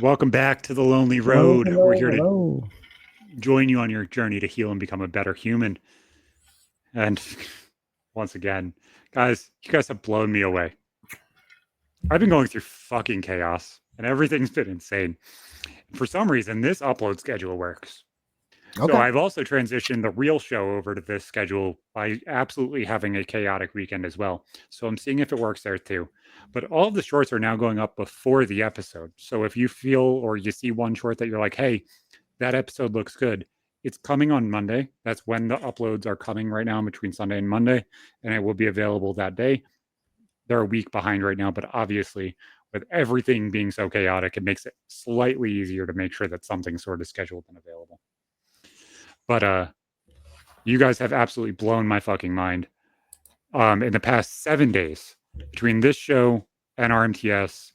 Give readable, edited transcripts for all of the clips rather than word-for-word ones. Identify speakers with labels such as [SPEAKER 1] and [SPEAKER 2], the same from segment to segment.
[SPEAKER 1] Welcome back to the Lonely
[SPEAKER 2] Hello,
[SPEAKER 1] Road. We're
[SPEAKER 2] hello,
[SPEAKER 1] here to
[SPEAKER 2] hello.
[SPEAKER 1] join you on your journey to heal and become a better human. And once again, guys, you guys have blown me away. I've been going through fucking chaos, and everything's been insane. For some reason, this upload schedule works. So
[SPEAKER 2] Okay.
[SPEAKER 1] I've also transitioned the real show over to this schedule by absolutely having a chaotic weekend as well. So I'm seeing if it works there too. But all of the shorts are now going up before the episode. So if you feel or you see one short that you're like, hey, that episode looks good. It's coming on Monday. That's when the uploads are coming right now between Sunday and Monday, and it will be available that day. They're a week behind right now, but obviously, with everything being so chaotic, it makes it slightly easier to make sure that something's sort of scheduled and available. But you guys have absolutely blown my fucking mind. In the past 7 days, between this show and RMTS,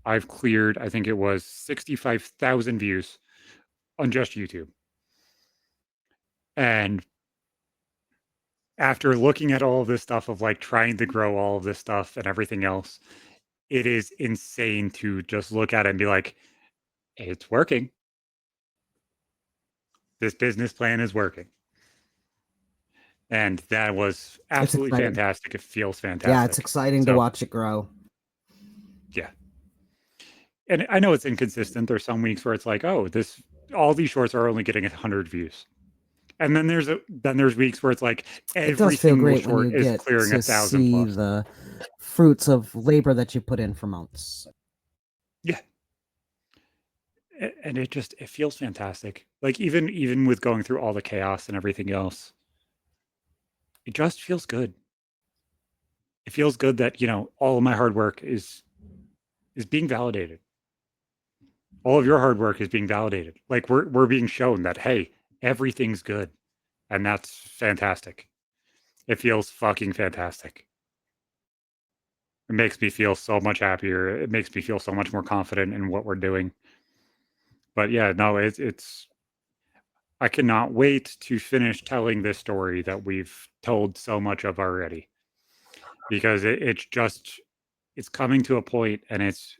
[SPEAKER 1] I've cleared, I think it was 65,000 views on just YouTube. And after looking at all of this stuff of like trying to grow all of this stuff and everything else, it is insane to just look at it and be like, hey, it's working. This business plan is working. And that was
[SPEAKER 2] It's
[SPEAKER 1] absolutely
[SPEAKER 2] exciting.
[SPEAKER 1] fantastic. It feels
[SPEAKER 2] Yeah, it's
[SPEAKER 1] fantastic.
[SPEAKER 2] exciting to
[SPEAKER 1] So,
[SPEAKER 2] watch it grow.
[SPEAKER 1] yeah. And I know it's inconsistent. There's some weeks where it's like, oh, this all these shorts are only getting 100 views. And then there's weeks where it's like
[SPEAKER 2] It
[SPEAKER 1] every
[SPEAKER 2] does feel
[SPEAKER 1] single
[SPEAKER 2] great when
[SPEAKER 1] short
[SPEAKER 2] you
[SPEAKER 1] is
[SPEAKER 2] get
[SPEAKER 1] clearing
[SPEAKER 2] to
[SPEAKER 1] 1,000
[SPEAKER 2] see
[SPEAKER 1] plus.
[SPEAKER 2] the fruits of labor that you put in for months.
[SPEAKER 1] Yeah. And it feels fantastic. Like even with going through all the chaos and everything else, it just feels good. It feels good that, all of my hard work is being validated. All of your hard work is being validated. Like we're being shown that hey, everything's good. And that's fantastic. It feels fucking fantastic. It makes me feel so much happier. It makes me feel so much more confident in what we're doing. But yeah, no, it's I cannot wait to finish telling this story that we've told so much of already because it's coming to a point and it's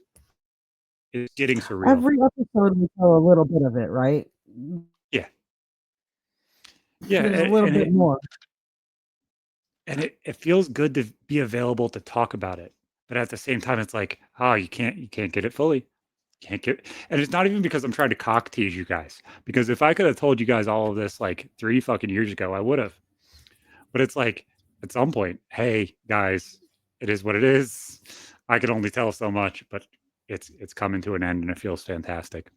[SPEAKER 1] getting surreal.
[SPEAKER 2] Every episode we tell a little bit of it, right?
[SPEAKER 1] Yeah, yeah,
[SPEAKER 2] There's a little
[SPEAKER 1] and
[SPEAKER 2] bit
[SPEAKER 1] it
[SPEAKER 2] more.
[SPEAKER 1] and it feels good to be available to talk about it, but at the same time, it's like, oh, you can't get it fully. Can't get, and it's not even because I'm trying to cock tease you guys. Because if I could have told you guys all of this like 3 fucking years ago, I would have. But it's like at some point, hey guys, it is what it is. I can only tell so much, but it's coming to an end, and it feels fantastic.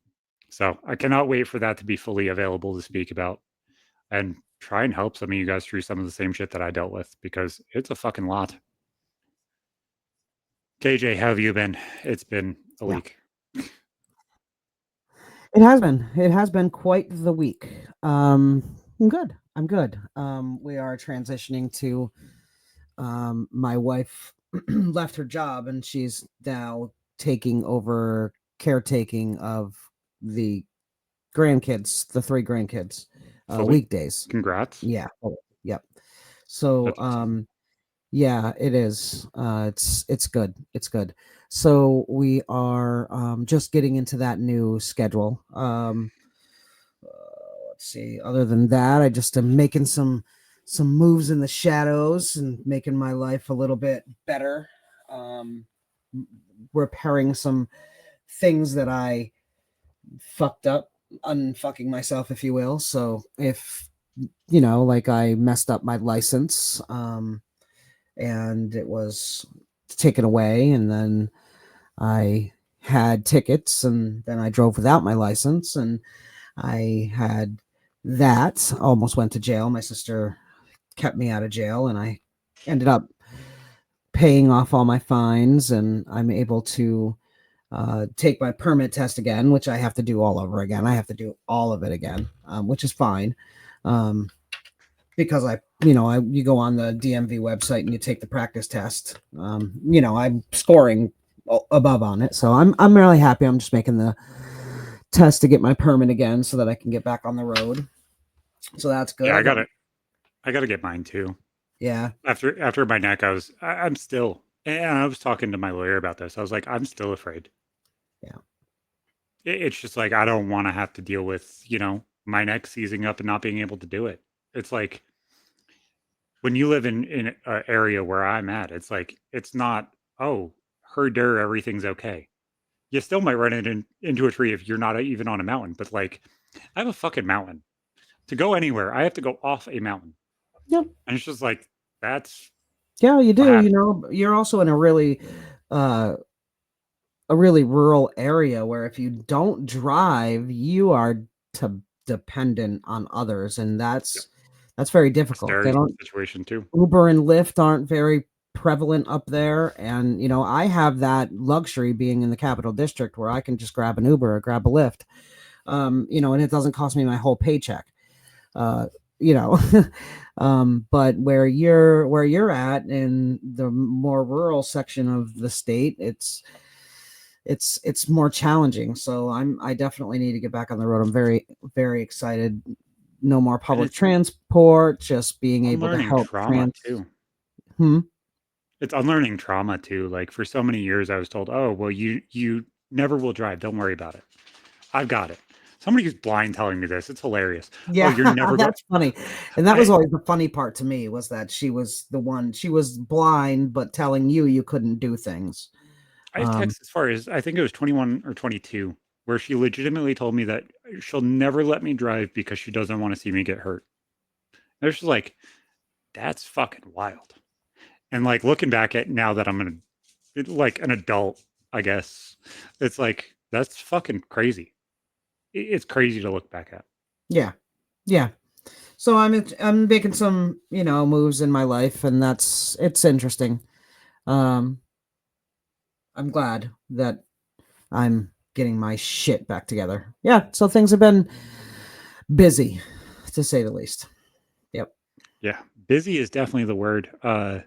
[SPEAKER 1] So I cannot wait for that to be fully available to speak about and try and help some of you guys through some of the same shit that I dealt with because it's a fucking lot. KJ, how have you been? It's been a
[SPEAKER 2] Yeah.
[SPEAKER 1] week.
[SPEAKER 2] It has been. It has been quite the week. I'm good. I'm good. We are transitioning to my wife left her job and she's now taking over caretaking of the grandkids, the three grandkids,
[SPEAKER 1] Fully?
[SPEAKER 2] weekdays.
[SPEAKER 1] Congrats.
[SPEAKER 2] Yeah. Oh, yep. So,
[SPEAKER 1] That's awesome.
[SPEAKER 2] yeah, it is. It's good. It's good. So we are just getting into that new schedule. Let's see. Other than that, I just am making some moves in the shadows and making my life a little bit better. Um, Repairing some things that I fucked up, unfucking myself, if you will. So if like I messed up my license, and it was taken away, and then I had tickets, and then I drove without my license, and I had that almost went to jail. My sister kept me out of jail, and I ended up paying off all my fines, and I'm able to take my permit test again, which I have to do all over again. I have to do all of it again, which is fine. Because you go on the DMV website and you take the practice test. I'm scoring above on it, so I'm really happy. I'm just making the test to get my permit again so that I can get back on the road. So that's good.
[SPEAKER 1] Yeah,
[SPEAKER 2] I got
[SPEAKER 1] I gotta get mine too.
[SPEAKER 2] yeah,
[SPEAKER 1] After my neck, I'm still, and I was talking to my lawyer about this. I was like, I'm still afraid.
[SPEAKER 2] yeah.
[SPEAKER 1] It's just like I don't want to have to deal with, my neck seizing up and not being able to do it. It's like when you live in an area where I'm at, it's like it's not, oh, herder, everything's okay. You still might run into a tree if you're not even on a mountain, but like I have a fucking mountain. To go anywhere, I have to go off a mountain.
[SPEAKER 2] Yep.
[SPEAKER 1] And it's just like that's
[SPEAKER 2] Yeah, you
[SPEAKER 1] what
[SPEAKER 2] do.
[SPEAKER 1] happened.
[SPEAKER 2] You're also in uh, a really rural area where if you don't drive, you are to dependent on others, and
[SPEAKER 1] Yep.
[SPEAKER 2] that's very
[SPEAKER 1] A
[SPEAKER 2] difficult. They
[SPEAKER 1] scary
[SPEAKER 2] don't
[SPEAKER 1] situation too.
[SPEAKER 2] Uber and Lyft aren't very prevalent up there, and I have that luxury being in the capital district where I can just grab an Uber or grab a Lyft, and it doesn't cost me my whole paycheck. Uh, you know, but where you're at in the more rural section of the state, it's more challenging. So I definitely need to get back on the road. I'm very very excited. No more
[SPEAKER 1] And
[SPEAKER 2] public
[SPEAKER 1] it's
[SPEAKER 2] transport, just being able to
[SPEAKER 1] unlearning
[SPEAKER 2] help
[SPEAKER 1] trauma too.
[SPEAKER 2] Hmm?
[SPEAKER 1] It's unlearning trauma too. Like for so many years I was told, "Oh, well you never will drive. Don't worry about it. I've got it." Somebody who's blind telling me this. It's hilarious. "Oh,
[SPEAKER 2] Yeah,
[SPEAKER 1] you're never going
[SPEAKER 2] that's funny. And that was
[SPEAKER 1] I
[SPEAKER 2] always the funny part to me, was that she was blind, but telling you couldn't do things.
[SPEAKER 1] I have
[SPEAKER 2] Um,
[SPEAKER 1] texts as far as I think it was 21 or 22 where she legitimately told me that she'll never let me drive because she doesn't want to see me get hurt. And it's just like that's fucking wild. And like looking back at now that I'm like an adult, I guess it's like that's fucking crazy. It's crazy to look back at.
[SPEAKER 2] yeah. Yeah. So I'm making some, moves in my life, and it's interesting. Um, I'm glad that I'm getting my shit back together. Yeah, so things have been busy, to say the least. Yep.
[SPEAKER 1] Yeah, busy is definitely the word. The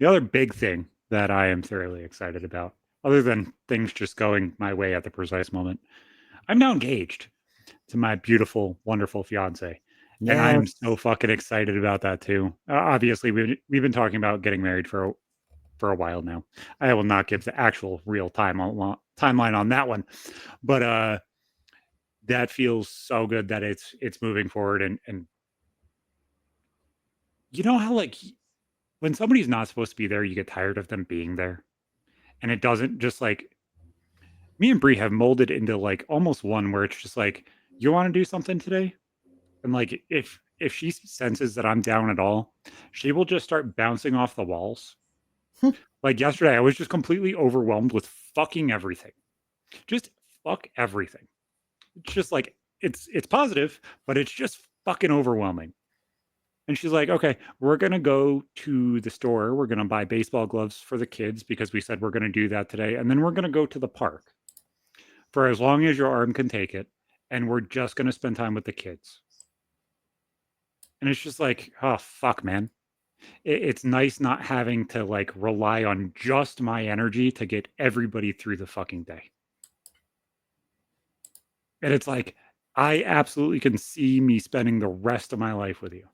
[SPEAKER 1] other big thing that I am thoroughly excited about, other than things just going my way at the precise moment, I'm now engaged to my beautiful, wonderful fiance, and I am
[SPEAKER 2] Yes.
[SPEAKER 1] so fucking excited about that too. Obviously, we've been talking about getting married for a while now. I will not give the actual real timeline on that one, but that feels so good that it's moving forward. And you know how like when somebody's not supposed to be there, you get tired of them being there, and it doesn't just like me and Bree have molded into like almost one where it's just like you want to do something today, and like if she senses that I'm down at all, she will just start bouncing off the walls. Like yesterday, I was just completely overwhelmed with fucking everything. Just fuck everything. It's just like it's positive, but it's just fucking overwhelming. And she's like, okay, we're gonna go to the store. We're gonna buy baseball gloves for the kids because we said we're gonna do that today. And then we're gonna go to the park for as long as your arm can take it. And we're just gonna spend time with the kids. And it's just like, oh fuck, man. It's nice not having to like rely on just my energy to get everybody through the fucking day. And it's like, I absolutely can see me spending the rest of my life with you.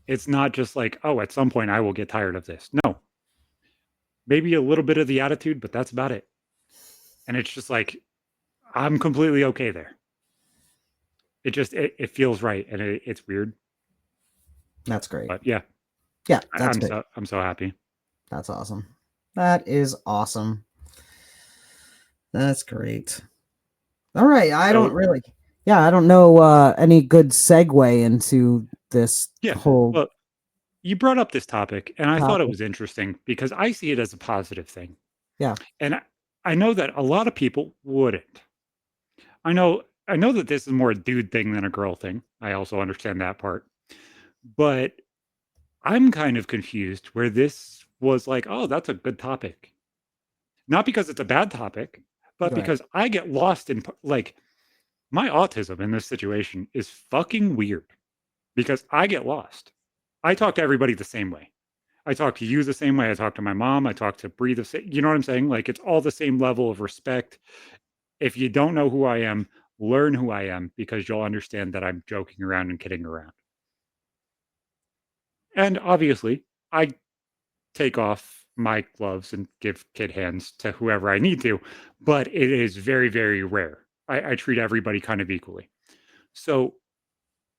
[SPEAKER 1] It's not just like, oh, at some point I will get tired of this. No, maybe a little bit of the attitude, but that's about it. And it's just like, I'm completely okay there. It feels right. And it's weird.
[SPEAKER 2] That's great.
[SPEAKER 1] But yeah,
[SPEAKER 2] Yeah, that's great.
[SPEAKER 1] I'm so happy.
[SPEAKER 2] That's awesome. That is awesome. That's great. All right.
[SPEAKER 1] So
[SPEAKER 2] I don't know any good segue into this
[SPEAKER 1] yeah,
[SPEAKER 2] whole
[SPEAKER 1] well, you brought up this topic and I thought it
[SPEAKER 2] topic.
[SPEAKER 1] was interesting because I see it as a positive thing.
[SPEAKER 2] Yeah.
[SPEAKER 1] And I know that a lot of people wouldn't. I know that this is more a dude thing than a girl thing. I also understand that part. But I'm kind of confused where this was like, oh, that's a good topic. Not because it's a bad topic, but
[SPEAKER 2] Right.
[SPEAKER 1] because I get lost in like my autism in this situation is fucking weird because I get lost. I talk to everybody the same way. I talk to you the same way. I talk to my mom. I talk to Bree the same. You know what I'm saying? Like it's all the same level of respect. If you don't know who I am, learn who I am because you'll understand that I'm joking around and kidding around. And obviously, I take off my gloves and give kid hands to whoever I need to, but it is very, very rare. I treat everybody kind of equally. So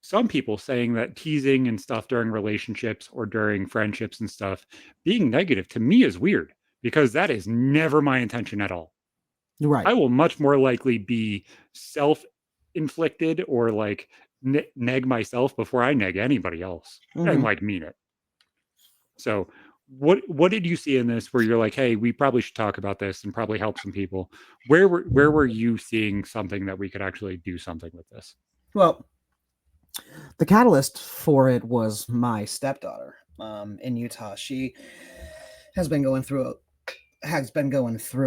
[SPEAKER 1] some people saying that teasing and stuff during relationships or during friendships and stuff being negative to me is weird because that is never my intention at all.
[SPEAKER 2] Right.
[SPEAKER 1] I will much more likely be self inflicted or like neg myself before I neg anybody else and
[SPEAKER 2] Hmm.
[SPEAKER 1] like mean it. So what did you see in this where you're like, hey, we probably should talk about this and probably help some people? Where were you seeing something that we could actually do something with this?
[SPEAKER 2] Well, the catalyst for it was my stepdaughter in Utah. She has been going through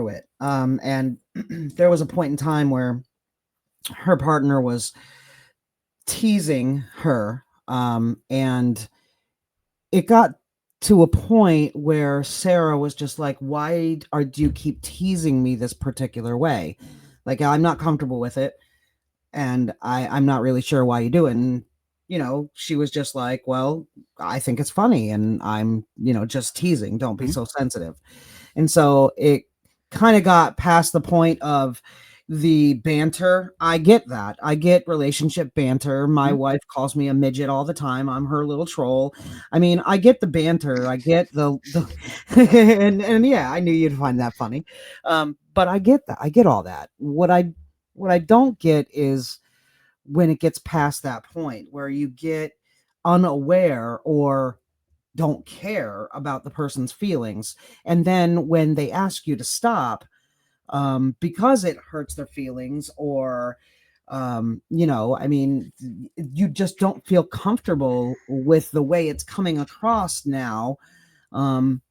[SPEAKER 2] it. And there was a point in time where her partner was teasing her, and it got to a point where Sarah was just like, "Why do you keep teasing me this particular way? Like, I'm not comfortable with it, and I'm not really sure why you do it." And she was just like, "Well, I think it's funny, and I'm just teasing. Don't be
[SPEAKER 1] Mhm.
[SPEAKER 2] so sensitive." And so it kind of got past the point of the banter. I get that. I get relationship banter. My
[SPEAKER 1] Mhm.
[SPEAKER 2] wife calls me a midget all the time. I'm her little troll. I mean, I get the banter. I get the and yeah, I knew you'd find that funny. But I get that. I get all that. What I don't get is when it gets past that point where you get unaware or don't care about the person's feelings. And then when they ask you to stop, because it hurts their feelings, or, I mean, you just don't feel comfortable with the way it's coming across now. Um,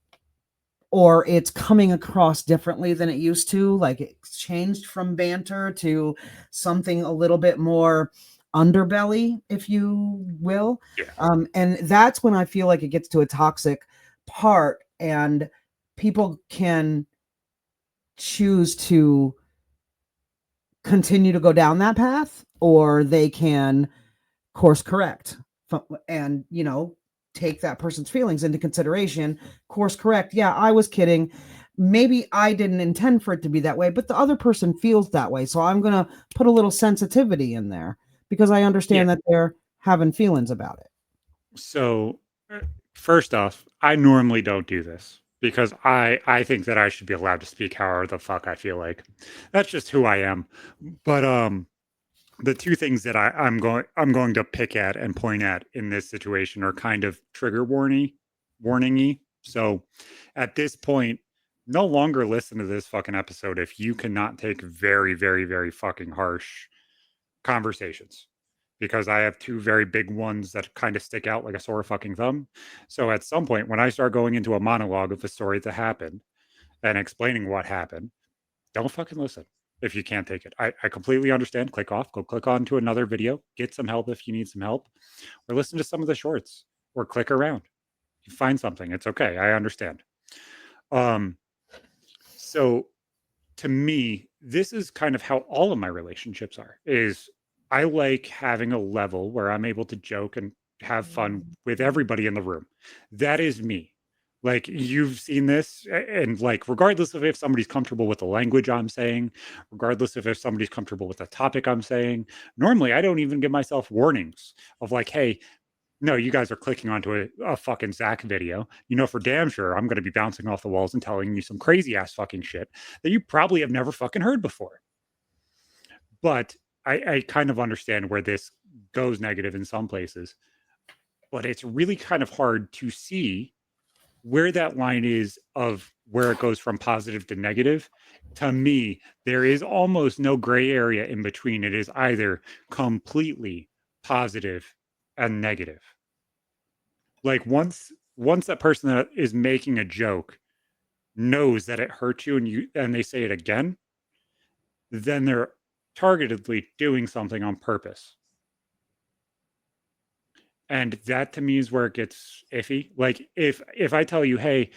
[SPEAKER 2] or it's coming across differently than it used to. Like it's changed from banter to something a little bit more underbelly, if you will.
[SPEAKER 1] Yeah.
[SPEAKER 2] And that's when I feel like it gets to a toxic part, and people can choose to continue to go down that path, or they can course correct and take that person's feelings into consideration. Course correct, yeah, I was kidding, maybe I didn't intend for it to be that way, but the other person feels that way, so I'm going to put a little sensitivity in there because I
[SPEAKER 1] Yeah.
[SPEAKER 2] understand that they're having feelings about it.
[SPEAKER 1] So uh, first off, I normally don't do this because I think that I should be allowed to speak however the fuck I feel like. That's just who I am. But the two things that I'm going to pick at and point at in this situation are kind of trigger warningy. So at this point, no longer listen to this fucking episode if you cannot take very, very, very fucking harsh conversations. Because I have two very big ones that kind of stick out like a sore fucking thumb. So at some point, when I start going into a monologue of the story that happened and explaining what happened, don't fucking listen if you can't take it. I completely understand. Click off, go click on to another video, get some help if you need some help, or listen to some of the shorts, or click around. You find something. It's okay. I understand. Um, so to me, this is kind of how all of my relationships are. Is I like having a level where I'm able to joke and have fun with everybody in the room. That is me. Like you've seen this, and like regardless of if somebody's comfortable with the language I'm saying, regardless of if somebody's comfortable with the topic I'm saying, normally I don't even give myself warnings of like, hey, no, you guys are clicking onto a fucking Zach video. You know, for damn sure, I'm going to be bouncing off the walls and telling you some crazy ass fucking shit that you probably have never fucking heard before. But I kind of understand where this goes negative in some places, but it's really kind of hard to see where that line is of where it goes from positive to negative. To me, there is almost no gray area in between. It is either completely positive and negative. Like once that person that is making a joke knows that it hurts you and they say it again, then they're targetedly doing something on purpose. And that to me is where it gets iffy. Like if I tell you, hey,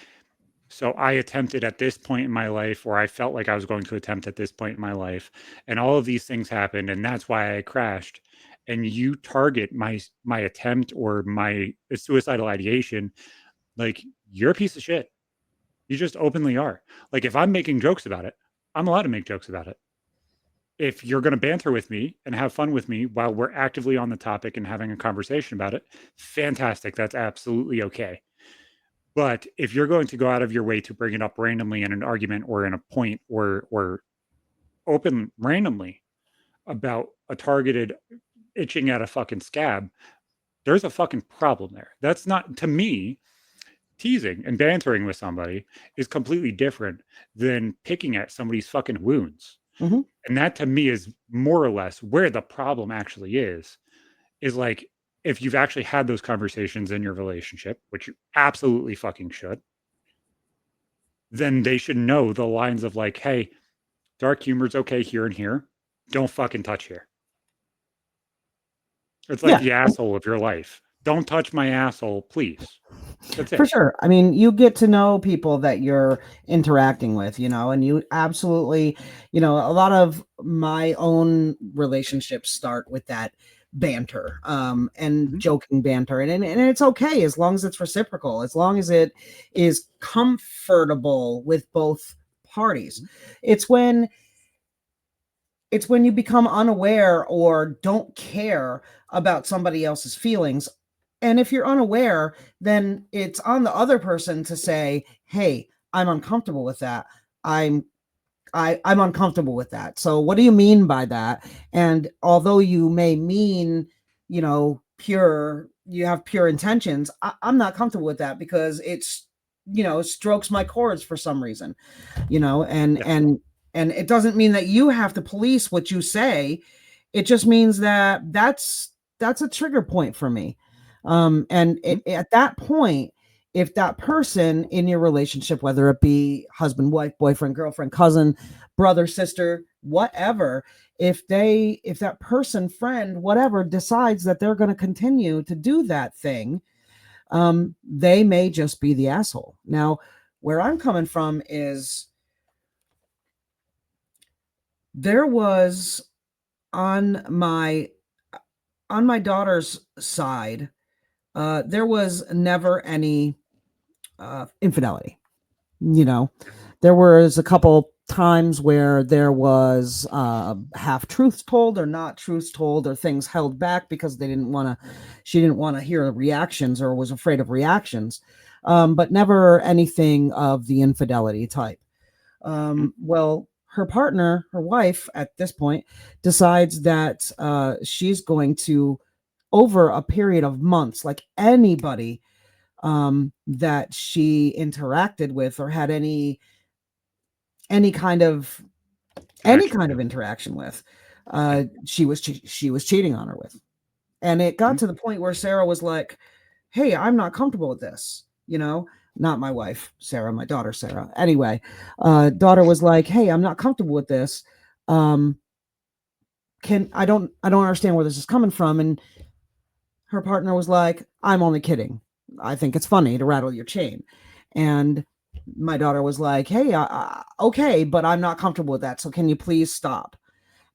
[SPEAKER 1] so I attempted at this point in my life, or I felt like I was going to attempt at this point in my life, and all of these things happened, and that's why I crashed. And you target my attempt or my suicidal ideation, like you're a piece of shit. You just openly are. Like if I'm making jokes about it, I'm allowed to make jokes about it. If you're going to banter with me and have fun with me while we're actively on the topic and having a conversation about it, fantastic. That's absolutely okay. But if you're going to go out of your way to bring it up randomly in an argument or in a point or open randomly about a targeted itching at a fucking scab, there's a fucking problem there. That's not, to me, teasing and bantering with somebody is completely different than picking at somebody's fucking wounds.
[SPEAKER 2] Hmm.
[SPEAKER 1] And that to me is more or less where the problem actually is like if you've actually had those conversations in your relationship, which you absolutely fucking should, then they should know the lines of like, hey, dark humor's okay here and here. Don't fucking touch here. It's like
[SPEAKER 2] Yeah,
[SPEAKER 1] the asshole of your life. Don't touch my asshole, please. That's
[SPEAKER 2] for
[SPEAKER 1] it.
[SPEAKER 2] sure. I mean, you get to know people that you're interacting with, and you absolutely, a lot of my own relationships start with that banter, and
[SPEAKER 1] Mhm.
[SPEAKER 2] joking banter. And it's okay as long as it's reciprocal, as long as it is comfortable with both parties. It's when it's when you become unaware or don't care about somebody else's feelings. And if you're unaware, then it's on the other person to say, "Hey, I'm uncomfortable with that. I'm I'm uncomfortable with that. So what do you mean by that?" And although you may mean, you have pure intentions, I'm not comfortable with that because strokes my chords for some reason, you know, and
[SPEAKER 1] Yeah.
[SPEAKER 2] and and it doesn't mean that you have to police what you say. It just means that that's a trigger point for me. And
[SPEAKER 1] Mhm.
[SPEAKER 2] at that point, if that person in your relationship, whether it be husband, wife, boyfriend, girlfriend, cousin, brother, sister, whatever, if that person, friend, whatever, decides that they're going to continue to do that thing, they may just be the asshole. Now, where I'm coming from is there was on my on my daughter's side, there was never any infidelity. You know, there was a couple times where there was half truths told or not truths told or things held back because she didn't want to hear reactions or was afraid of reactions, but never anything of the infidelity type.
[SPEAKER 1] Mhm.
[SPEAKER 2] Well, her partner, her wife, at this point, decides that she's going to, over a period of months, like anybody that she interacted with or had any kind of any
[SPEAKER 1] Connection
[SPEAKER 2] kind of
[SPEAKER 1] with.
[SPEAKER 2] interaction with,
[SPEAKER 1] Yeah.
[SPEAKER 2] she was cheating on her with. And it got
[SPEAKER 1] Mhm.
[SPEAKER 2] to the point where Sarah was like, "Hey, I'm not comfortable with this." Not my wife, Sarah, my daughter, Sarah. Anyway, daughter was like, "Hey, I'm not comfortable with this. Um, can I don't understand where this is coming from." And her partner was like, "I'm only kidding. I think it's funny to rattle your chain." And my daughter was like, "Hey, okay, but I'm not comfortable with that. So can you please stop?"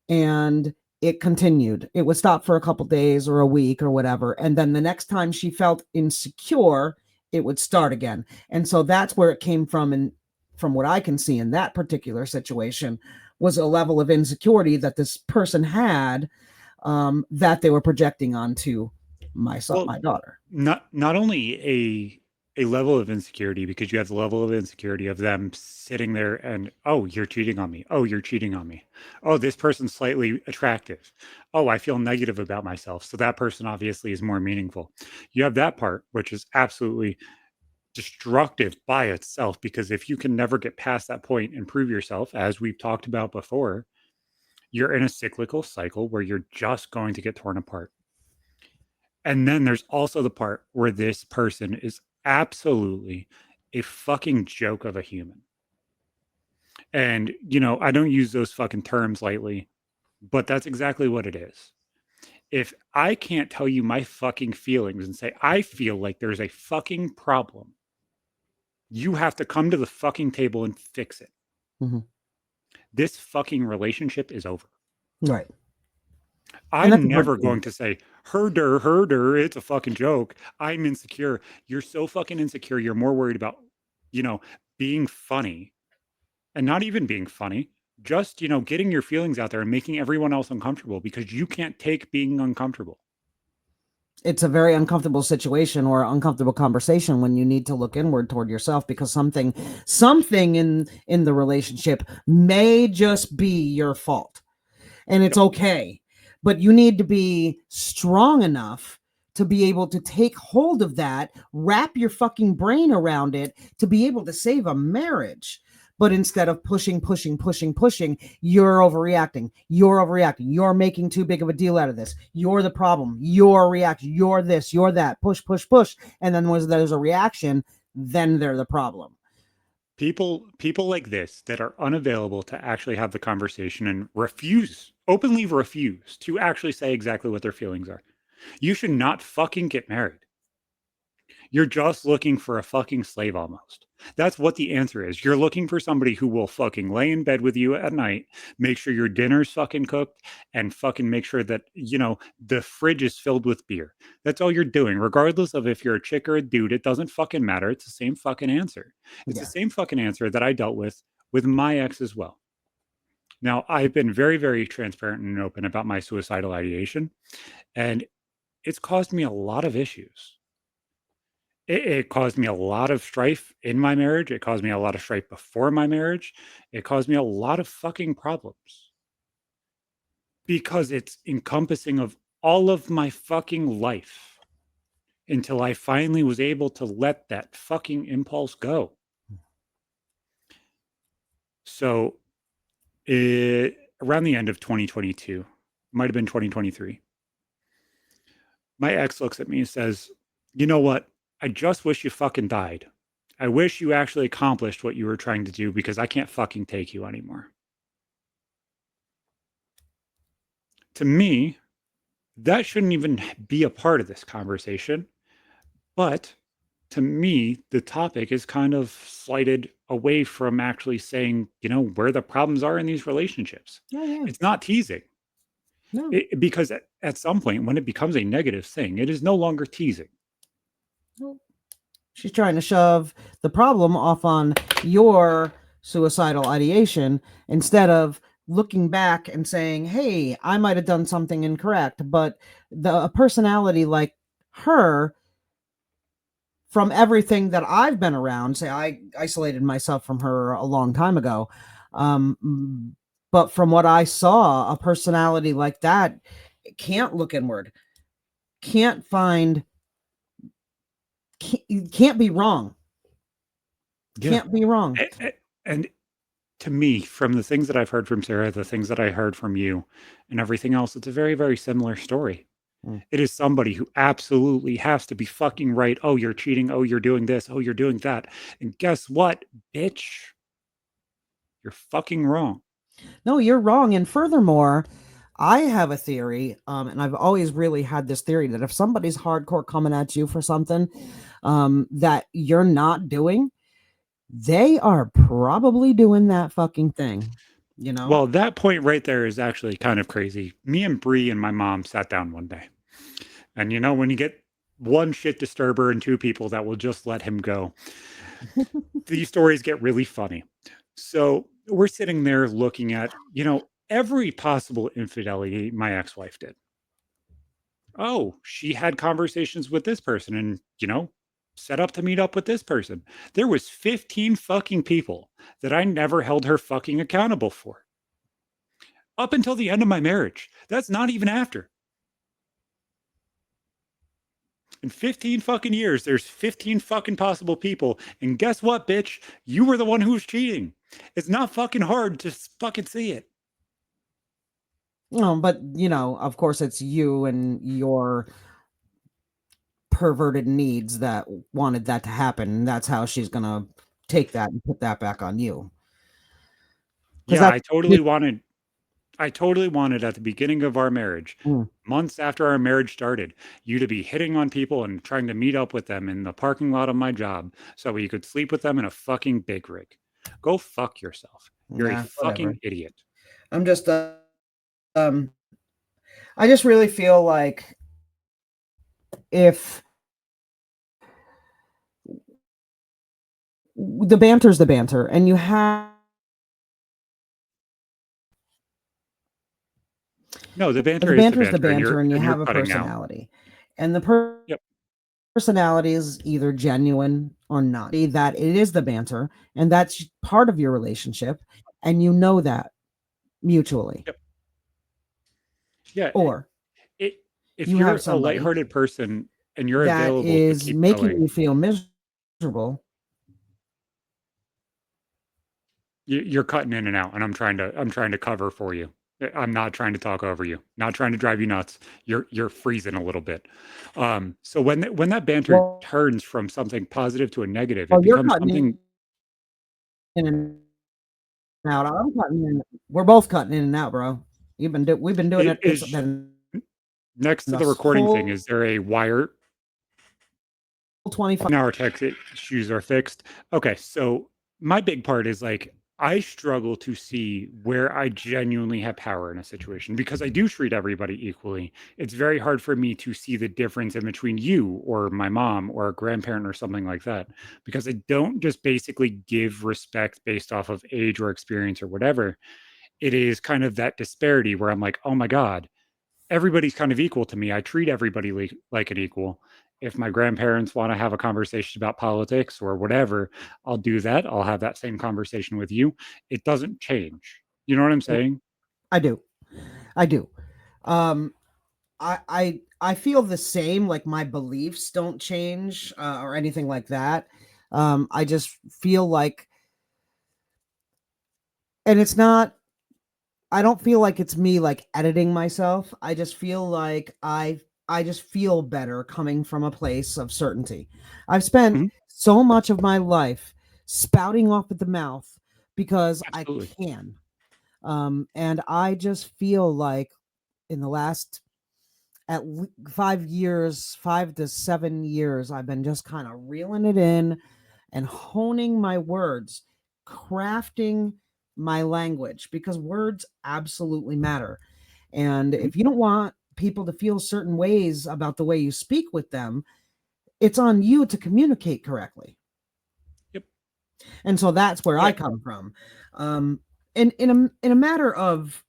[SPEAKER 2] And it continued. It would stop for a couple days or a week or whatever. And then the next time she felt insecure, it would start again. And so that's where it came from. And from what I can see in that particular situation, was a level of insecurity that this person had, that they were projecting onto my son,
[SPEAKER 1] Well,
[SPEAKER 2] my daughter.
[SPEAKER 1] not only a level of insecurity because you have the level of insecurity of them sitting there and oh you're cheating on me, oh you're cheating on me, oh this person's slightly attractive, oh I feel negative about myself, so that person obviously is more meaningful. You have that part which is absolutely destructive by itself because if you can never get past that point and prove yourself, as we've talked about before, you're in a cyclical cycle where you're just going to get torn apart. And then there's also the part where this person is absolutely a fucking joke of a human. And, I don't use those fucking terms lightly, but that's exactly what it is. If I can't tell you my fucking feelings and say, I feel like there's a fucking problem, you have to come to the fucking table and fix it.
[SPEAKER 2] Mhm.
[SPEAKER 1] This fucking relationship is over.
[SPEAKER 2] Right. And that's
[SPEAKER 1] I'm
[SPEAKER 2] a hard
[SPEAKER 1] never
[SPEAKER 2] thing.
[SPEAKER 1] going to say, herder, it's a fucking joke. I'm insecure. You're so fucking insecure. You're more worried about, you know, being funny and not even being funny, just, getting your feelings out there and making everyone else uncomfortable because you can't take being uncomfortable.
[SPEAKER 2] It's a very uncomfortable situation or uncomfortable conversation when you need to look inward toward yourself because something in the relationship may just be your fault, and it's
[SPEAKER 1] Yep.
[SPEAKER 2] okay. But you need to be strong enough to be able to take hold of that, wrap your fucking brain around it to be able to save a marriage. But instead of pushing, you're overreacting. You're overreacting. You're making too big of a deal out of this. You're the problem. You're reacting. You're this. You're that. Push. And then when there's a reaction, then they're the problem.
[SPEAKER 1] People like this that are unavailable to actually have the conversation and openly refuse to actually say exactly what their feelings are. You should not fucking get married. You're just looking for a fucking slave almost. That's what the answer is. You're looking for somebody who will fucking lay in bed with you at night, make sure your dinner's fucking cooked, and fucking make sure that, the fridge is filled with beer. That's all you're doing. Regardless of if you're a chick or a dude, it doesn't fucking matter. It's the same fucking answer. It's the
[SPEAKER 2] Yeah.
[SPEAKER 1] same fucking answer that I dealt with my ex as well. Now, I've been very, very transparent and open about my suicidal ideation, and it's caused me a lot of issues. It caused me a lot of strife in my marriage. It caused me a lot of strife before my marriage. It caused me a lot of fucking problems because it's encompassing of all of my fucking life until I finally was able to let that fucking impulse go. So, around the end of 2022, might have been 2023, my ex looks at me and says, "You know what? I just wish you fucking died. I wish you actually accomplished what you were trying to do because I can't fucking take you anymore." To me, that shouldn't even be a part of this conversation. But to me, the topic is kind of slighted away from actually saying, where the problems are in these relationships.
[SPEAKER 2] Oh yeah.
[SPEAKER 1] It's not teasing
[SPEAKER 2] No.
[SPEAKER 1] because at some point, when it becomes a negative thing, it is no longer teasing.
[SPEAKER 2] No. She's trying to shove the problem off on your suicidal ideation instead of looking back and saying, "Hey, I might have done something incorrect." But a personality like her, from everything that I've been around, say I isolated myself from her a long time ago. But from what I saw, a personality like that can't look inward, can't find, can't be wrong,
[SPEAKER 1] Yeah.
[SPEAKER 2] can't be wrong.
[SPEAKER 1] And to me, from the things that I've heard from Sarah, the things that I heard from you, and everything else, it's a very, very similar story.
[SPEAKER 2] Mm.
[SPEAKER 1] It is somebody who absolutely has to be fucking right. Oh, you're cheating. Oh, you're doing this. Oh, you're doing that. And guess what, bitch? You're fucking wrong.
[SPEAKER 2] No, you're wrong. And furthermore, I have a theory, and I've always really had this theory that if somebody's hardcore coming at you for something that you're not doing, they are probably doing that fucking thing, you know?
[SPEAKER 1] Well, that point right there is actually kind of crazy. Me and Bree and my mom sat down one day. And when you get one shit disturber and two people that will just let him go, these stories get really funny. So we're sitting there looking at, every possible infidelity my ex wife did. Oh, she had conversations with this person and, set up to meet up with this person. There was 15 fucking people that I never held her fucking accountable for up until the end of my marriage. That's not even after. In 15 fucking years, there's 15 fucking possible people. And guess what, bitch? You were the one who was cheating. It's not fucking hard to fucking see it.
[SPEAKER 2] No, but of course, it's you and your perverted needs that wanted that to happen. And that's how she's gonna take that and put that back on you. Because
[SPEAKER 1] Yeah,
[SPEAKER 2] that's
[SPEAKER 1] I totally wanted at the beginning of our marriage,
[SPEAKER 2] mm,
[SPEAKER 1] months after our marriage started, you to be hitting on people and trying to meet up with them in the parking lot of my job so you could sleep with them in a fucking big rig. Go fuck yourself. You're a
[SPEAKER 2] nah, whatever.
[SPEAKER 1] fucking idiot.
[SPEAKER 2] I'm just um I just really feel like if the banter's the banter and you have
[SPEAKER 1] No, the
[SPEAKER 2] The
[SPEAKER 1] banter is the
[SPEAKER 2] banter is the
[SPEAKER 1] banter,
[SPEAKER 2] banter, and you
[SPEAKER 1] and you're
[SPEAKER 2] have a
[SPEAKER 1] cutting out.
[SPEAKER 2] personality, and the
[SPEAKER 1] Yep,
[SPEAKER 2] personality is either genuine or not. That it is the banter, and that's part of your relationship, and you know that mutually.
[SPEAKER 1] yep. Yeah,
[SPEAKER 2] Or
[SPEAKER 1] it if
[SPEAKER 2] you
[SPEAKER 1] you're
[SPEAKER 2] have
[SPEAKER 1] a
[SPEAKER 2] somebody
[SPEAKER 1] lighthearted person and you're
[SPEAKER 2] that
[SPEAKER 1] available to
[SPEAKER 2] is
[SPEAKER 1] keep
[SPEAKER 2] making
[SPEAKER 1] going,
[SPEAKER 2] you feel miserable.
[SPEAKER 1] you're cutting in and out, and I'm trying to cover for you. I'm not trying to talk over you, not trying to drive you nuts. You're freezing a little bit. So when that banter
[SPEAKER 2] Well,
[SPEAKER 1] turns from something positive to a negative, it
[SPEAKER 2] well, you're
[SPEAKER 1] becomes
[SPEAKER 2] cutting
[SPEAKER 1] something.
[SPEAKER 2] in and out. I'm cutting in. We're both cutting in and out, bro. We've been doing
[SPEAKER 1] It
[SPEAKER 2] it. It's
[SPEAKER 1] is
[SPEAKER 2] been
[SPEAKER 1] next to the
[SPEAKER 2] this
[SPEAKER 1] recording thing.
[SPEAKER 2] whole
[SPEAKER 1] Is there a wire?
[SPEAKER 2] 25.
[SPEAKER 1] Now our tech issues are fixed. Okay, so my big part is like I struggle to see where I genuinely have power in a situation because I do treat everybody equally. It's very hard for me to see the difference in between you or my mom or a grandparent or something like that because I don't just basically give respect based off of age or experience or whatever. It is kind of that disparity where I'm like, oh my God, everybody's kind of equal to me. I treat everybody like an equal. If my grandparents want to have a conversation about politics or whatever, I'll do that. I'll have that same conversation with you. It doesn't change. You know what I'm saying?
[SPEAKER 2] I do. I do. Um, I feel the same. Like my beliefs don't change or anything like that. I just feel like, and it's not. I don't feel like it's me like editing myself. I just feel like I just feel better coming from a place of certainty. I've spent
[SPEAKER 1] Mhm.
[SPEAKER 2] so much of my life spouting off at the mouth because I
[SPEAKER 1] Absolutely.
[SPEAKER 2] can. And I just feel like in the last 5 years, 5 to 7 years, I've been just kind of reeling it in and honing my words, crafting my language because words absolutely matter. And
[SPEAKER 1] Mhm.
[SPEAKER 2] if you don't want people to feel certain ways about the way you speak with them, it's on you to communicate correctly.
[SPEAKER 1] Yep.
[SPEAKER 2] And so that's where I
[SPEAKER 1] Yeah.
[SPEAKER 2] come from. Um, in a matter of,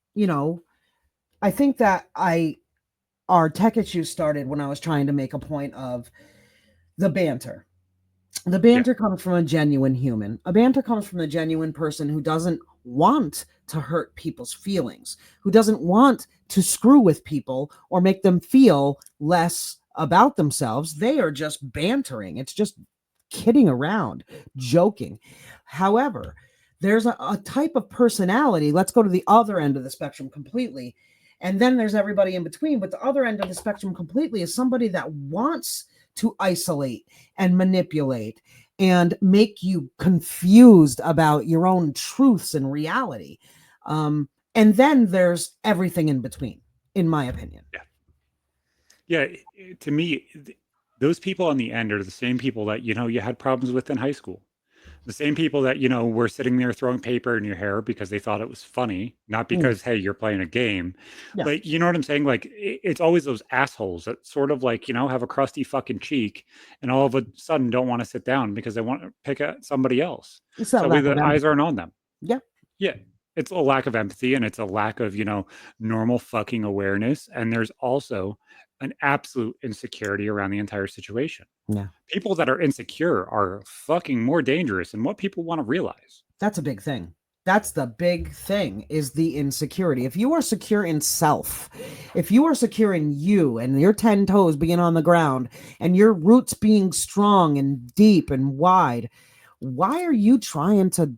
[SPEAKER 2] I think that I our tech issues started when I was trying to make a point of the banter. The
[SPEAKER 1] Yeah.
[SPEAKER 2] banter comes from a genuine human. A banter comes from a genuine person who doesn't want to hurt people's feelings, who doesn't want to screw with people or make them feel less about themselves. They are just bantering. It's just kidding around, joking. However, there's a type of personality. Let's go to the other end of the spectrum completely. And then there's everybody in between. But the other end of the spectrum completely is somebody that wants to isolate and manipulate and make you confused about your own truths and reality. And then there's everything in between, in my opinion.
[SPEAKER 1] Yeah. Yeah. To me, those people on the end are the same people that, you had problems with in high school. The same people that, were sitting there throwing paper in your hair because they thought it was funny, not
[SPEAKER 2] Mm,
[SPEAKER 1] because, hey, you're playing a game.
[SPEAKER 2] yeah,
[SPEAKER 1] Like, you know what I'm saying? Like, it's always those assholes that sort of like, have a crusty fucking cheek and all of a sudden don't want to sit down because they want to pick at somebody else.
[SPEAKER 2] it's that
[SPEAKER 1] So that way
[SPEAKER 2] lack of
[SPEAKER 1] the eyes
[SPEAKER 2] empathy.
[SPEAKER 1] aren't on them.
[SPEAKER 2] Yeah,
[SPEAKER 1] Yeah. It's a lack of empathy and it's a lack of, normal fucking awareness. And there's also an absolute insecurity around the entire situation.
[SPEAKER 2] yeah.
[SPEAKER 1] People that are insecure are fucking more dangerous than what people want to realize.
[SPEAKER 2] That's a big thing. That's the big thing is the insecurity. If you are secure in self, if you are secure in you and your 10 toes being on the ground and your roots being strong and deep and wide, why are you trying to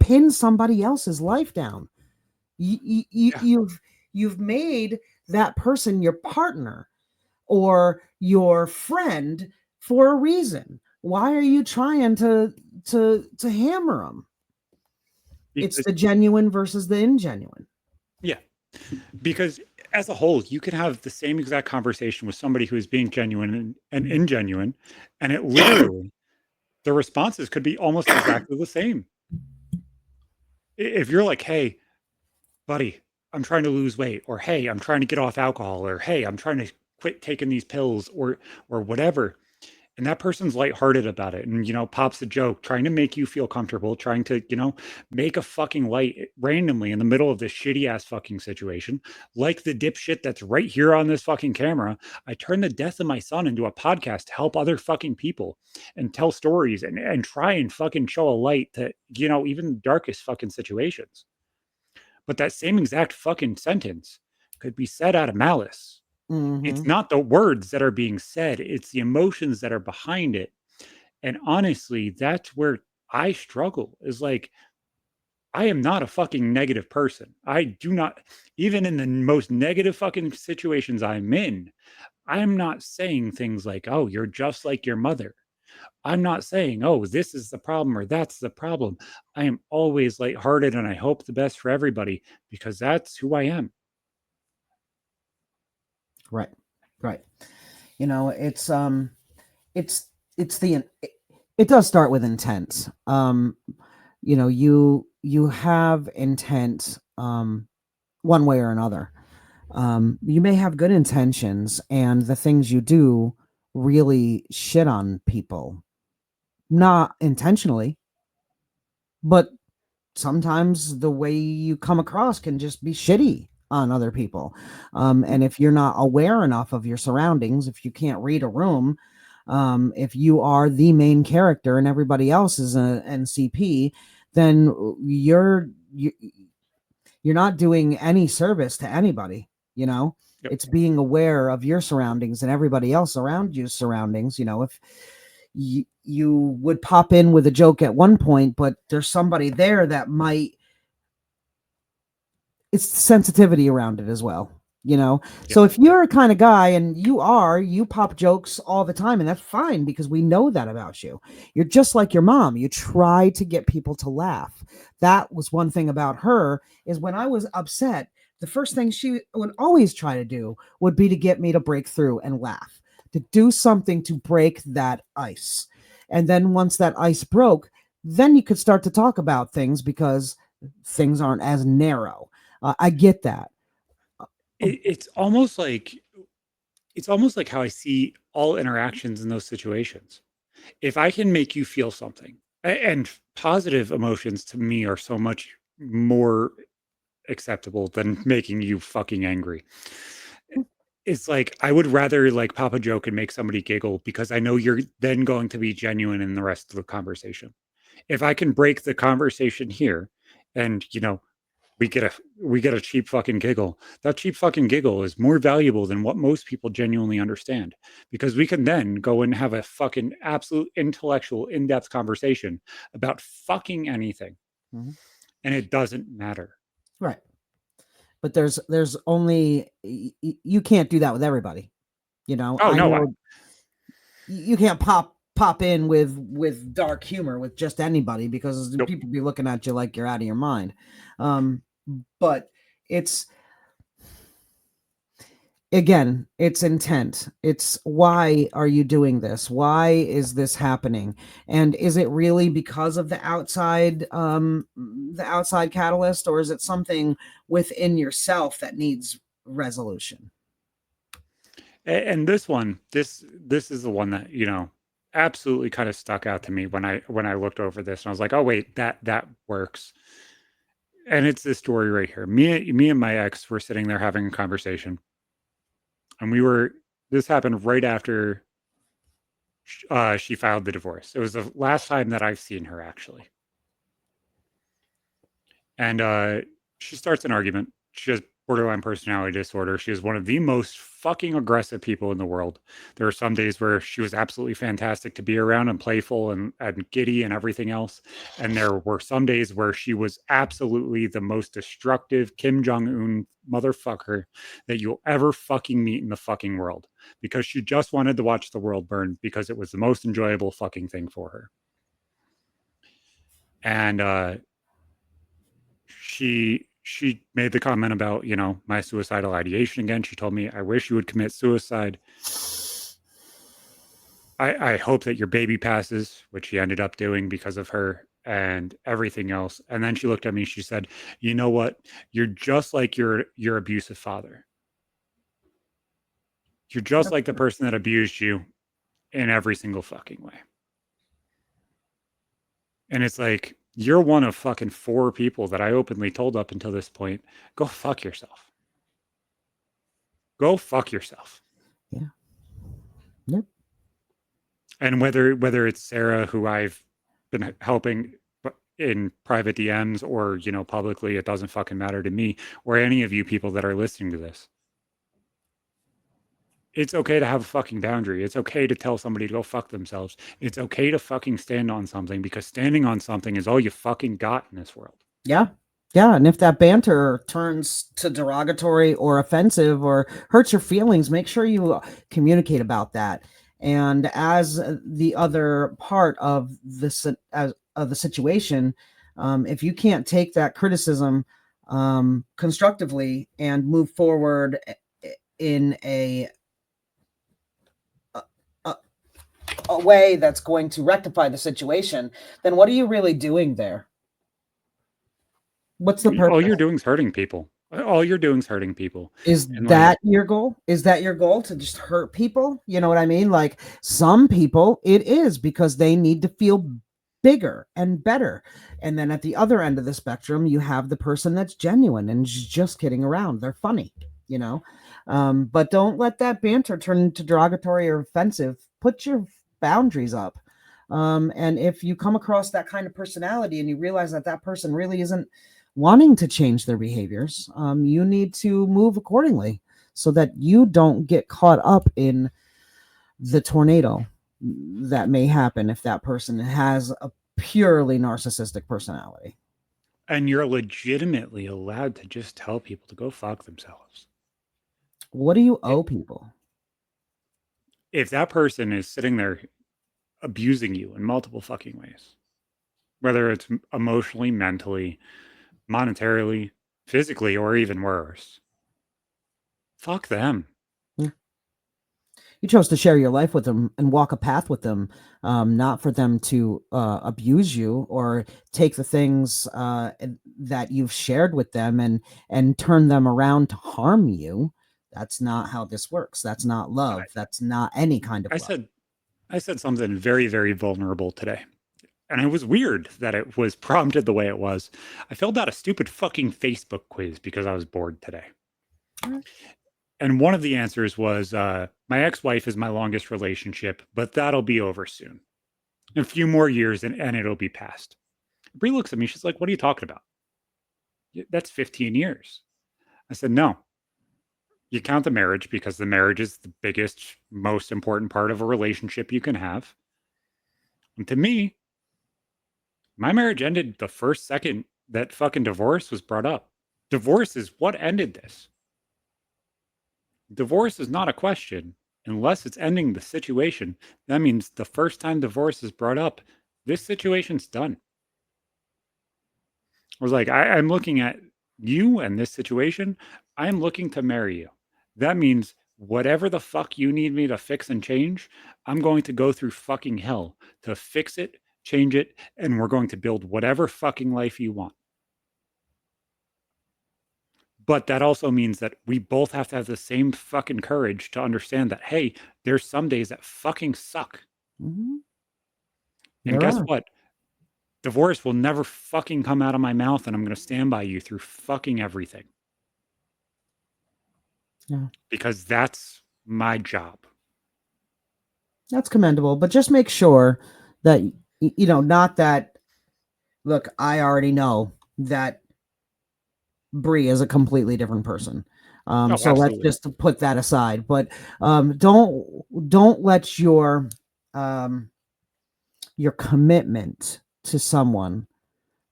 [SPEAKER 2] pin somebody else's life down?
[SPEAKER 1] Yeah.
[SPEAKER 2] You've made that person your partner or your friend for a reason. Why are you trying to hammer them? It's
[SPEAKER 1] Because
[SPEAKER 2] the genuine versus the ingenuine.
[SPEAKER 1] yeah, because as a whole, you can have the same exact conversation with somebody who is being genuine and ingenuine, and it literally the responses could be almost exactly the same. If you're like, "Hey, buddy, I'm trying to lose weight," or "Hey, I'm trying to get off alcohol," or "Hey, I'm trying to quit taking these pills," or whatever, and that person's lighthearted about it and pops a joke trying to make you feel comfortable, trying to make a fucking light randomly in the middle of this shitty ass fucking situation, like the dipshit that's right here on this fucking camera. I turned the death of my son into a podcast to help other fucking people and tell stories and try and fucking show a light to even the darkest fucking situations. But that same exact fucking sentence could be said out of malice. It's
[SPEAKER 2] Mm-hmm.
[SPEAKER 1] not the words that are being said, it's the emotions that are behind it. And honestly, that's where I struggle is like, I am not a fucking negative person. I do not, even in the most negative fucking situations I'm in, I'm not saying things like, oh, you're just like your mother. I'm not saying, oh, this is the problem or that's the problem. I am always lighthearted and I hope the best for everybody because that's who I am.
[SPEAKER 2] Right. Right. It's it's the it does start with intent. You have intent one way or another. You may have good intentions, and the things you do really shit on people, not intentionally, but sometimes the way you come across can just be shitty on other people. And if you're not aware enough of your surroundings, if you can't read a room, if you are the main character and everybody else is a NCP, then you're not doing any service to anybody. You know,
[SPEAKER 1] Yep.
[SPEAKER 2] it's being aware of your surroundings and everybody else around you's surroundings. If you would pop in with a joke at one point, but there's somebody there that might, it's sensitivity around it as well.
[SPEAKER 1] Yeah.
[SPEAKER 2] So if you're a kind of guy, and you pop jokes all the time, and that's fine because we know that about you. You're just like your mom. You try to get people to laugh. That was one thing about her, is when I was upset, the first thing she would always try to do would be to get me to break through and laugh, to do something to break that ice. And then once that ice broke, then you could start to talk about things because things aren't as narrow. I get that. Uh,
[SPEAKER 1] It, it's almost like how I see all interactions in those situations. If I can make you feel something, and positive emotions to me are so much more acceptable than making you fucking angry. It's like I would rather like pop a joke and make somebody giggle because I know you're then going to be genuine in the rest of the conversation. If I can break the conversation here and we get a cheap fucking giggle. That cheap fucking giggle is more valuable than what most people genuinely understand because we can then go and have a fucking absolute intellectual in-depth conversation about fucking anything
[SPEAKER 2] mhm.
[SPEAKER 1] and it doesn't matter.
[SPEAKER 2] Right. But there's only you can't do that with everybody.
[SPEAKER 1] Oh
[SPEAKER 2] I
[SPEAKER 1] no,
[SPEAKER 2] know you can't pop in with dark humor with just anybody because
[SPEAKER 1] nope.
[SPEAKER 2] people be looking at you like you're out of your mind. Um, but it's again, it's intent. It's, why are you doing this? Why is this happening? And is it really because of the outside catalyst, or is it something within yourself that needs resolution?
[SPEAKER 1] And this one, this is the one that absolutely kind of stuck out to me when I looked over this and I was like, oh wait, that works. And it's this story right here. Me and my ex were sitting there having a conversation, and this happened right after she filed the divorce. It was the last time that I've seen her actually, and she starts an argument. She has borderline personality disorder. She is one of the most fucking aggressive people in the world. There are some days where she was absolutely fantastic to be around and playful and giddy and everything else. And there were some days where she was absolutely the most destructive Kim Jong Un motherfucker that you'll ever fucking meet in the fucking world because she just wanted to watch the world burn because it was the most enjoyable fucking thing for her. And she made the comment about my suicidal ideation again. She told me, I wish you would commit suicide. I hope that your baby passes, which she ended up doing because of her and everything else. And then she looked at me, she said, you know what, you're just like your abusive father. You're just like the person that abused you in every single fucking way. And it's like, you're one of fucking 4 people that I openly told up until this point, go fuck yourself. Go fuck yourself.
[SPEAKER 2] Yeah. Yep.
[SPEAKER 1] And whether it's Sarah, who I've been helping in private DMs, or, you know, publicly, it doesn't fucking matter to me, or any of you people that are listening to this. It's okay to have a fucking boundary. It's okay to tell somebody to go fuck themselves. It's okay to fucking stand on something, because standing on something is all you fucking got in this world.
[SPEAKER 2] Yeah. Yeah. And if that banter turns to derogatory or offensive or hurts your feelings, make sure you communicate about that. And as the other part of this, of the situation, if you can't take that criticism constructively and move forward in a way that's going to rectify the situation, then what are you really doing there? What's the purpose?
[SPEAKER 1] All you're doing is hurting people. All you're doing is hurting people.
[SPEAKER 2] Is
[SPEAKER 1] And
[SPEAKER 2] that your goal? Is that your goal, to just hurt people? You know what I mean? Like, some people, it is because they need to feel bigger and better. And then at the other end of the spectrum, you have the person that's genuine and just kidding around. They're funny, you know? But don't let that banter turn into derogatory or offensive. Put your boundaries up. And if you come across that kind of personality and you realize that that person really isn't wanting to change their behaviors, you need to move accordingly so that you don't get caught up in the tornado that may happen if that person has a purely narcissistic personality.
[SPEAKER 1] And you're legitimately allowed to just tell people to go fuck themselves.
[SPEAKER 2] What do you owe people?
[SPEAKER 1] If that person is sitting there abusing you in multiple fucking ways, whether it's emotionally, mentally, monetarily, physically, or even worse, fuck them.
[SPEAKER 2] You chose to share your life with them and walk a path with them, not for them to abuse you or take the things that you've shared with them and turn them around to harm you. That's not how this works. That's not love. That's not any kind of love.
[SPEAKER 1] I said something very, very vulnerable today. And it was weird that it was prompted the way it was. I filled out a stupid fucking Facebook quiz because I was bored today. And one of the answers was, my ex-wife is my longest relationship, but that'll be over soon. A few more years and it'll be past. Bree looks at me. She's like, what are you talking about? That's 15 years. I said, no. You count the marriage, because the marriage is the biggest, most important part of a relationship you can have. And to me, my marriage ended the first second that fucking divorce was brought up. Divorce is what ended this. Divorce is not a question unless it's ending the situation. That means the first time divorce is brought up, this situation's done. I was like, I'm looking at you and this situation. I'm looking to marry you. That means whatever the fuck you need me to fix and change, I'm going to go through fucking hell to fix it, change it, and we're going to build whatever fucking life you want. But that also means that we both have to have the same fucking courage to understand that, hey, there's some days that fucking suck.
[SPEAKER 2] Mm-hmm.
[SPEAKER 1] And guess what? Divorce will never fucking come out of my mouth, and I'm going to stand by you through fucking everything.
[SPEAKER 2] Yeah.
[SPEAKER 1] Because that's my job.
[SPEAKER 2] That's commendable, but just make sure that, you know, not that, look, I already know that Bree is a completely different person. So
[SPEAKER 1] absolutely.
[SPEAKER 2] Let's just put that aside. But don't let your commitment to someone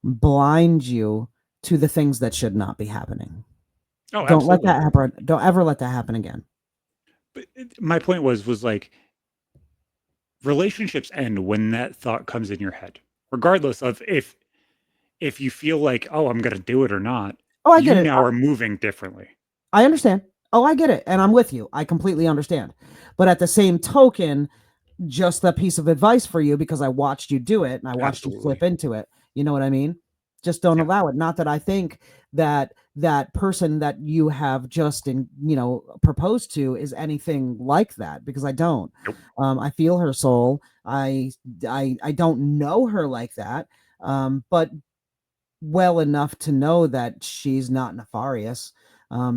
[SPEAKER 2] blind you to the things that should not be happening.
[SPEAKER 1] Oh,
[SPEAKER 2] don't let that happen. Don't ever let that happen again.
[SPEAKER 1] But my point was like, relationships end when that thought comes in your head, regardless of if you feel like, oh, I'm going to do it or not.
[SPEAKER 2] Oh, I get it.
[SPEAKER 1] Now are moving differently.
[SPEAKER 2] I understand. Oh, I get it. And I'm with you. I completely understand. But at the same token, just a piece of advice for you, because I watched you do it and I watched you flip into it. You know what I mean? Just don't
[SPEAKER 1] Yeah.
[SPEAKER 2] allow it. Not that I think that that person that you have just proposed to is anything like that, because I don't.
[SPEAKER 1] Nope.
[SPEAKER 2] I feel her soul. I don't know her like that, but well enough to know that she's not nefarious,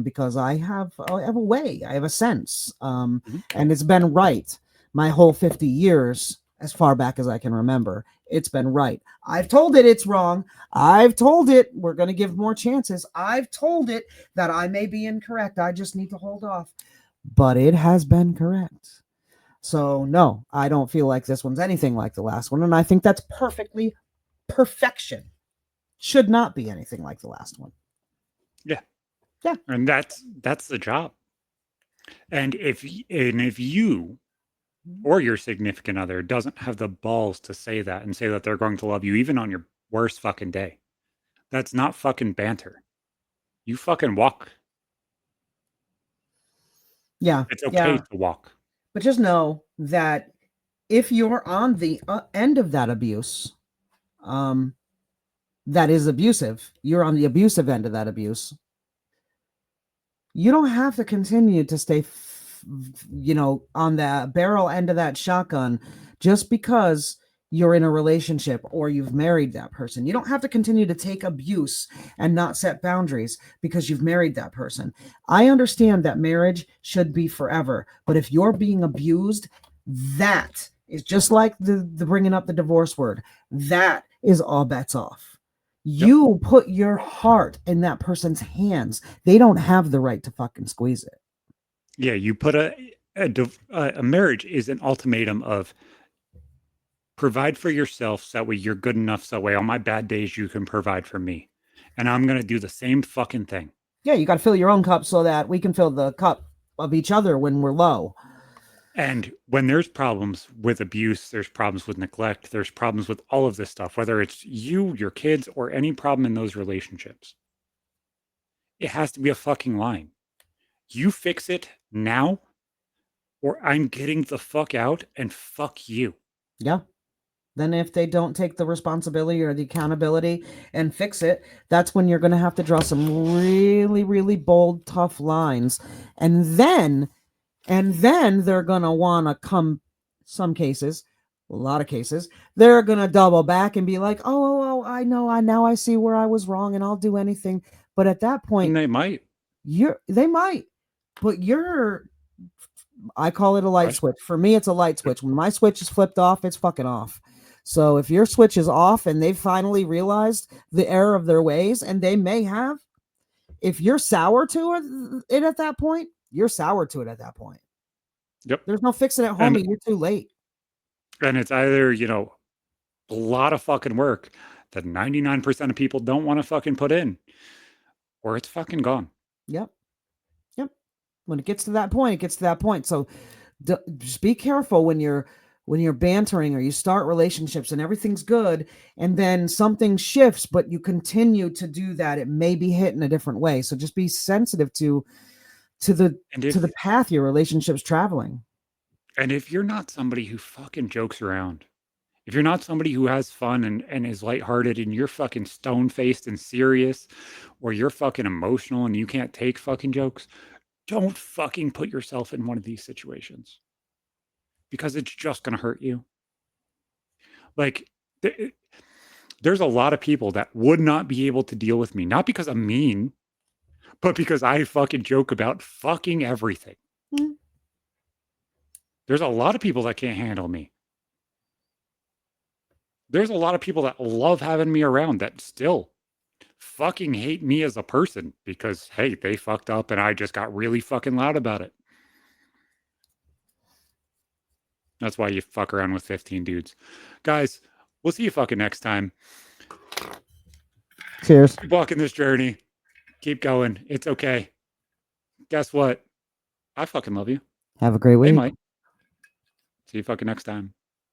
[SPEAKER 2] because I have a way, I have a sense,
[SPEAKER 1] Mhm.
[SPEAKER 2] and it's been right my whole 50 years, as far back as I can remember. It's been right. I've told it it's wrong. I've told it we're going to give more chances. I've told it that I may be incorrect. I just need to hold off. But it has been correct. So, no, I don't feel like this one's anything like the last one. And I think that's perfectly perfection. Should not be anything like the last one.
[SPEAKER 1] Yeah.
[SPEAKER 2] Yeah.
[SPEAKER 1] And that's the job. And if you or your significant other doesn't have the balls to say that and say that they're going to love you even on your worst fucking day, that's not fucking banter. You fucking walk.
[SPEAKER 2] Yeah.
[SPEAKER 1] It's okay
[SPEAKER 2] Yeah.
[SPEAKER 1] to walk.
[SPEAKER 2] But just know that if you're on the end of that abuse, um, that is abusive, you're on the abusive end of that abuse. You don't have to continue to stay, on the barrel end of that shotgun just because you're in a relationship or you've married that person. You don't have to continue to take abuse and not set boundaries because you've married that person. I understand that marriage should be forever, but if you're being abused, that is just like the bringing up the divorce word. That is all bets off.
[SPEAKER 1] Yep.
[SPEAKER 2] You put your heart in that person's hands. They don't have the right to fucking squeeze it.
[SPEAKER 1] Yeah, you put a marriage is an ultimatum of provide for yourself so that way you're good enough so that way on my bad days you can provide for me. And I'm going to do the same fucking thing.
[SPEAKER 2] Yeah, you got to fill your own cup so that we can fill the cup of each other when we're low.
[SPEAKER 1] And when there's problems with abuse, there's problems with neglect, there's problems with all of this stuff, whether it's you, your kids, or any problem in those relationships. It has to be a fucking line. You fix it now, or I'm getting the fuck out and fuck you.
[SPEAKER 2] Yeah. Then if they don't take the responsibility or the accountability and fix it, that's when you're going to have to draw some really, really bold, tough lines. And then they're going to want to come, some cases, a lot of cases, they're going to double back and be like, oh, I know. Now I see where I was wrong and I'll do anything. But at that point,
[SPEAKER 1] And they might.
[SPEAKER 2] they might, but I call it a light
[SPEAKER 1] Right?
[SPEAKER 2] switch. For me, it's a light switch. When my switch is flipped off, it's fucking off. So if your switch is off and they've finally realized the error of their ways, and they may have, if you're sour to it at that point, you're sour to it at that point.
[SPEAKER 1] Yep.
[SPEAKER 2] There's no fixing it,
[SPEAKER 1] And
[SPEAKER 2] homie. You're too late.
[SPEAKER 1] it's either, a lot of fucking work that 99% of people don't want to fucking put in, or it's fucking gone.
[SPEAKER 2] Yep. Yep. When it gets to that point, it gets to that point. So just be careful when you're bantering or you start relationships and everything's good and then something shifts but you continue to do that. It may be hit in a different way, so just be sensitive to the
[SPEAKER 1] And
[SPEAKER 2] to the path your relationship's traveling.
[SPEAKER 1] if you're not somebody who fucking jokes around, if you're not somebody who has fun and is lighthearted and you're fucking stone faced and serious, or you're fucking emotional and you can't take fucking jokes, don't fucking put yourself in one of these situations because it's just going to hurt you. Like, there's a lot of people that would not be able to deal with me, not because I'm mean, but because I fucking joke about fucking everything.
[SPEAKER 2] Mm.
[SPEAKER 1] There's a lot of people that can't handle me. There's a lot of people that love having me around that still fucking hate me as a person because, hey, they fucked up and I just got really fucking loud about it. That's why you fuck around with 15 dudes. Guys, we'll see you fucking next time.
[SPEAKER 2] Cheers.
[SPEAKER 1] Keep walking this journey. Keep going. It's okay. Guess what? I fucking love you.
[SPEAKER 2] Have a great
[SPEAKER 1] They
[SPEAKER 2] week.
[SPEAKER 1] might. See you fucking next time.